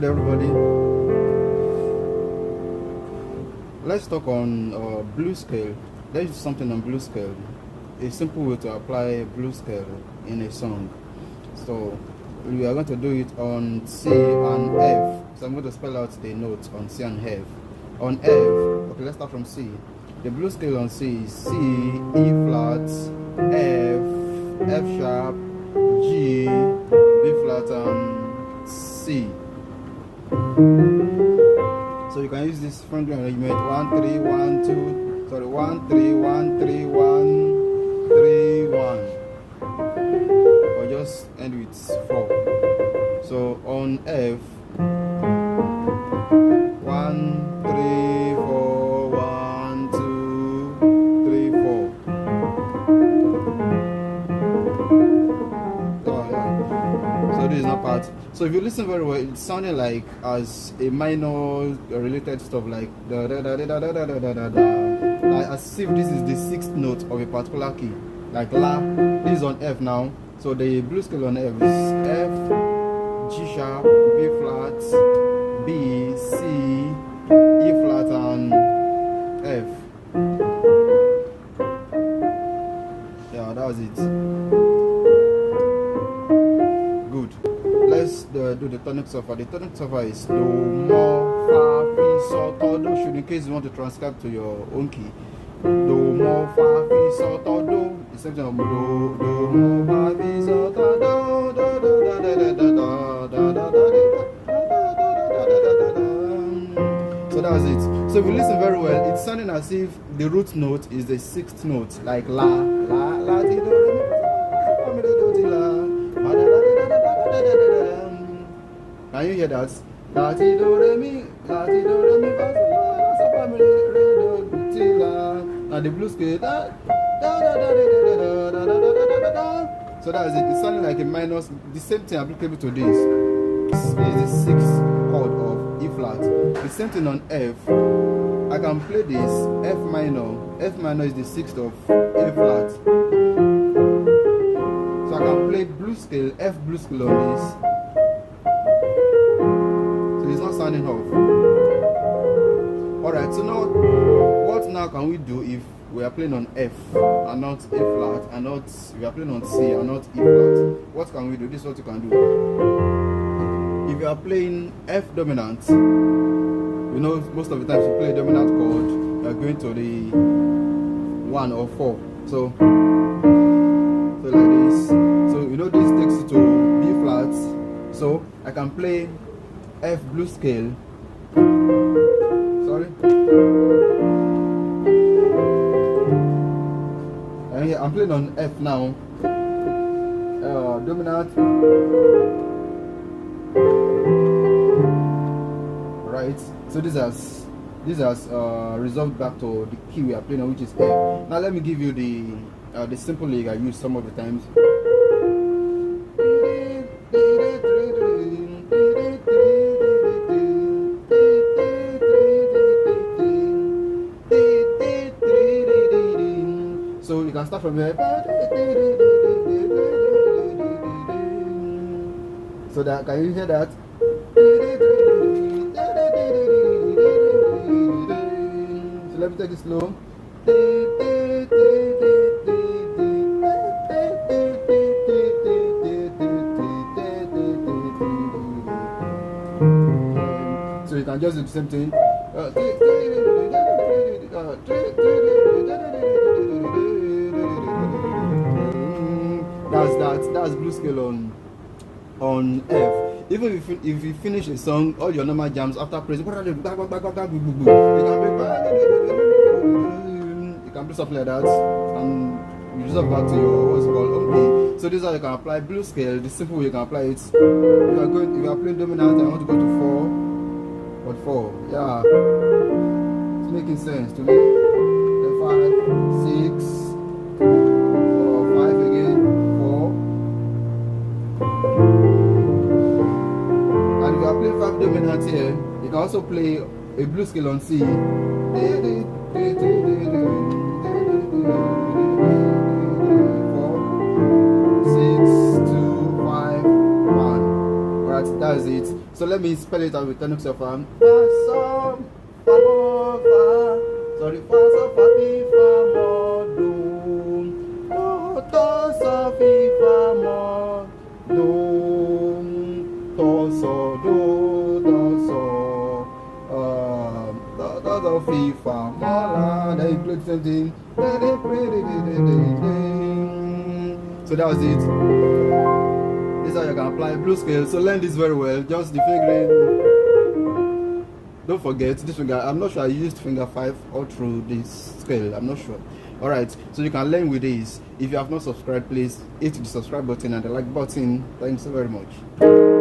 good, everybody. Let's talk on blues scale. There is something on blues scale. A simple way to apply blues scale in a song. So we are going to do it on C and F. So I'm going to spell out the notes on C and F. On F, okay, let's start from C. The blues scale on C is C, E flat, F, F sharp, G, B flat, and C. So you can use this Franklin arrangement 1 3 1 2, sorry 1 3 1 3 1 3 1, or just end with 4. So on F, 1 3 4 1 2 3 4. Oh yeah. So this is not part. So if you listen very well, it's sounding like as a minor related stuff, like da da da da da da da da da da, like as if this is the 6th note of a particular key, like La. This is on F now. So the blues scale on F is F, G sharp, B flat, B, C, E flat, and F. Yeah, that was it. Good. Let's do the tonic suffer. The tonic suffer is Do, Mo, Fa, Fi, Sol, Do, Do. Should, in case you want to transcribe to your own key. Do, Mo, Fa, Fi, Sol, Do, Do. The same thing of Do, Do, Mo, Fa, Fi, Sol, Do, Do, Do, Do, da, da, da, da, da, da, da, da, da. So that's it. So if you listen very well, it's sounding as if the root note is the 6th note, like La, La, La, Ti, Do, Re, Mi, Do, Ti, La. Can you hear that? La, Ti, Do, Re, Mi, La, Ti, Do, Re, Mi, Fa, Sol, La, Re, Do, Ti, La. Now the blues scale, da, da, da, da, da, da, da, da, da, da, da. So that is it. It's sounding like a minor. The same thing applicable to this. This is the 6th chord of E flat. The same thing on F. I can play this F minor. F minor is the 6th of A flat. So I can play blues scale, F blues scale on this. So it's not sounding off. Alright, so now what now can we do if we are playing on F and not A flat, and not we are playing on C and not E flat? What can we do? This is what you can do. If you are playing F dominant, you know most of the times you play a dominant chord, you are going to the 1 or 4. So like this. So you know this takes you to B flat. So I can play F blues scale. Sorry. And here I'm playing on F now. Dominant. Right. So this has resolved back to the key we are playing on, which is F. Now let me give you the simple lick I use some of the times. So you can start from here. So that, can you hear that? So let me take it slow. So you can just do the same thing. That's blues scale on F. Even if you finish a song, all your normal jams after praise, you can play something like that, and you resolve back to your what's called okay. So this is how you can apply blues scale. The simple way you can apply it. If you are playing dominant, I want to go to 4. What 4? Yeah, it's making sense to me. Then 5, 6. Play 5 dominant here. You can also play a blues scale on C. 4, 6, 2, 5, 1. Alright, that's it. So let me spell it out with tonic of fa, so, fa, mo, fa. Sorry, fa, so, fa, fi, fa, mo, do, do, so, fi, fa, mo, do, so, do, so, do, fi, fa, mo, la. Then you play something. So that was it. This is how you can apply blues scale. So learn this very well. Just the fingering. Don't forget this finger. I'm not sure I used finger 5 all through this scale. I'm not sure. Alright, so you can learn with this. If you have not subscribed, please hit the subscribe button and the like button. Thanks so very much.